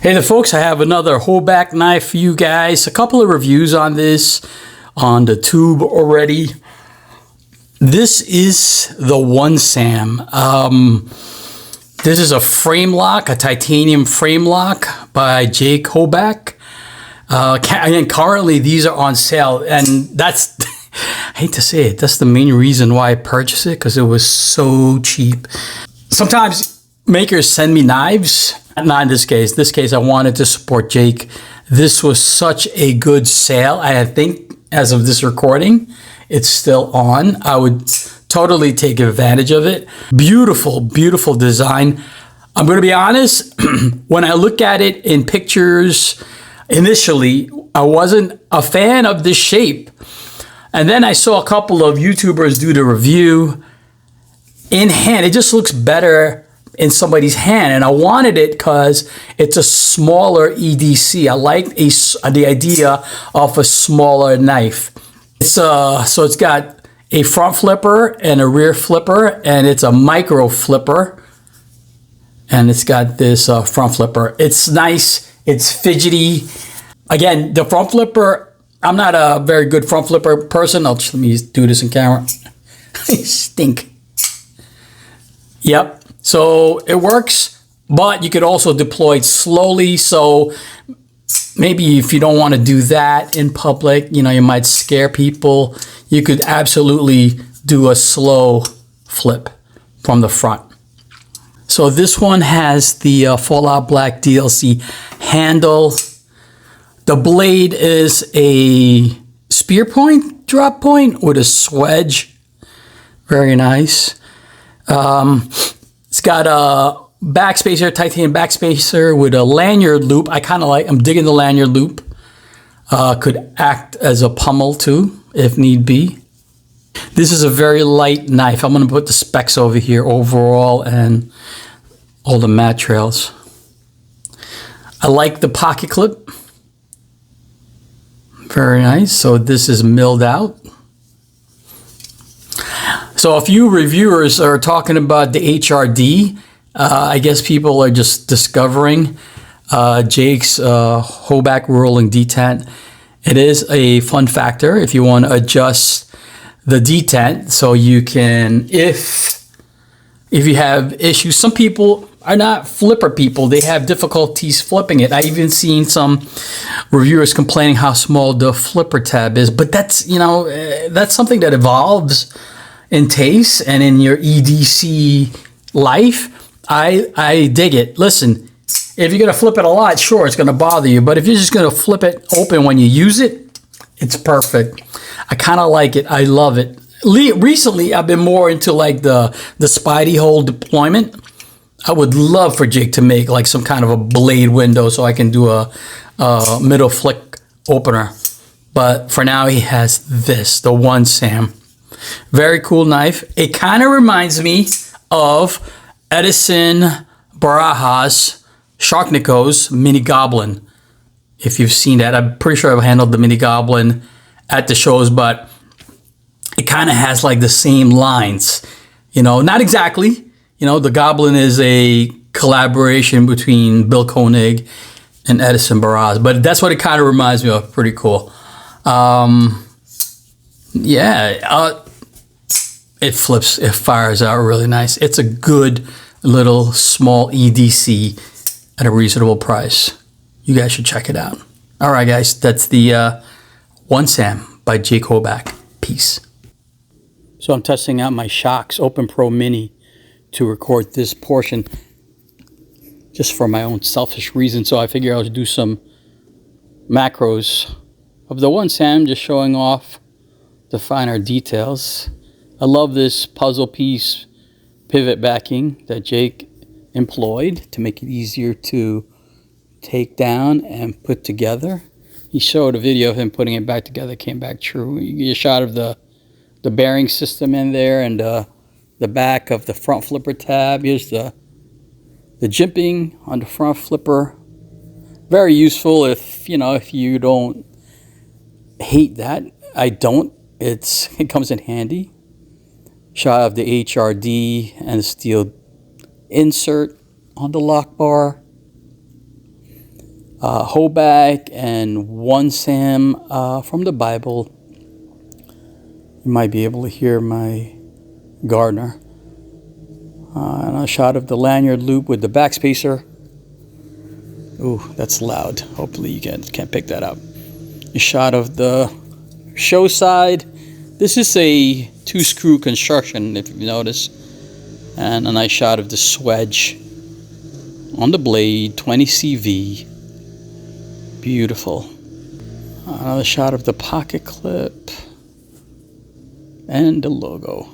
Hey there folks, I have another Hoback knife for you guys. A couple of reviews on this on the tube already. This is the OneSam. This is a frame lock, a titanium frame lock by Jake Hoback. And currently these are on sale, and that's, I hate to say it, that's the main reason why I purchased it, because it was so cheap. Sometimes makers send me knives. Not in this case. This case, I wanted to support Jake. This was such a good sale. I think as of this recording, it's still on. I would totally take advantage of it. Beautiful, beautiful design. I'm going to be honest, when I look at it in pictures, initially, I wasn't a fan of this shape. And then I saw a couple of YouTubers do the review. In hand, it just looks better in somebody's hand, and I wanted it because it's a smaller EDC. I like the idea of a smaller knife. So it's got a front flipper and a rear flipper, and it's a micro flipper, and it's got this front flipper. It's nice. It's fidgety. Again, the front flipper, I'm not a very good front flipper person. Let me do this in camera. I stink. Yep. So it works, but you could also deploy it slowly. So maybe if you don't want to do that in public, you might scare people. You could absolutely do a slow flip from the front. So this one has the Fallout Black DLC handle. The blade is a spear point, drop point with a swedge. Very nice. It's got a backspacer, titanium backspacer with a lanyard loop. I'm digging the lanyard loop. Could act as a pummel too, if need be. This is a very light knife. I'm going to put the specs over here overall and all the mat trails. I like the pocket clip. Very nice. So this is milled out. So a few reviewers are talking about the HRD. I guess people are just discovering Jake's Hoback rolling detent. It is a fun factor if you want to adjust the detent, so you can, if you have issues. Some people are not flipper people. They have difficulties flipping it. I even seen some reviewers complaining how small the flipper tab is, but that's, that's something that evolves in taste and in your EDC life. I dig it. Listen, if you're going to flip it a lot, sure, it's going to bother you. But if you're just going to flip it open when you use it, it's perfect. I kind of like it. I love it. Recently, I've been more into like the Spidey hole deployment. I would love for Jake to make like some kind of a blade window so I can do a middle flick opener. But for now, he has this, the OneSam. Very cool knife. It kind of reminds me of Edison Barajas Sharkniko's Mini Goblin. If you've seen that, I'm pretty sure I've handled the Mini Goblin at the shows, but it kind of has like the same lines. Not exactly. The Goblin is a collaboration between Bill Koenig and Edison Barajas, but that's what it kind of reminds me of. Pretty cool. It flips, it fires out really nice. It's a good little small EDC at a reasonable price. You guys should check it out. All right, guys, that's the OneSam by Jake Hoback. Peace. So I'm testing out my Shocks Open Pro Mini to record this portion just for my own selfish reason. So I figure I'll do some macros of the OneSam, just showing off the finer details. I love this puzzle piece pivot backing that Jake employed to make it easier to take down and put together. He showed a video of him putting it back together. It came back true. You get a shot of the bearing system in there and the back of the front flipper tab. Here's the jimping on the front flipper. Very useful if you don't hate that. I don't. It comes in handy. Shot of the HRD and the steel insert on the lock bar. Hoback and OneSam from the Bible. You might be able to hear my gardener. And a shot of the lanyard loop with the backspacer. Ooh, that's loud. Hopefully you can't pick that up. A shot of the show side. This is a 2-screw construction, if you notice. And a nice shot of the swedge on the blade, 20 CV. Beautiful. Another shot of the pocket clip and the logo.